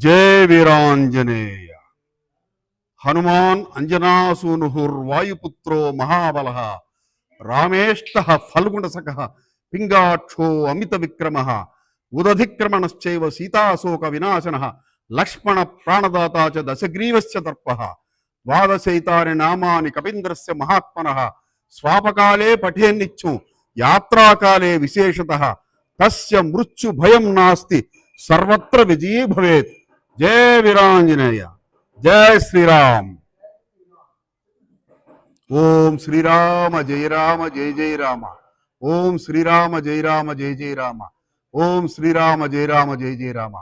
जय वीरांजनेय। हनुमान अंजनासूनुर्वायुपुत्रो महाबलः रामेष्टः फल्गुणसखः पिंगाक्षो अमित विक्रमः उदधिक्रमणश्चैव सीताशोक विनाशनः लक्ष्मण प्राणदाता च दशग्रीवस्य दर्पः द्वादशैतानि नामानि कपीन्द्रस्य महात्मनः स्वापकाले पठेन्नित्यं यात्राकाले विशेषतः तस्य मृत्यु भयं नास्ति सर्वत्र विजयी भवेत्। जय वीरांजनेय। जय श्रीराम। ओम श्रीराम जय राम जय जय राम। ओम श्रीराम जय राम जय जय राम। ओम श्रीराम जय राम जय जय राम।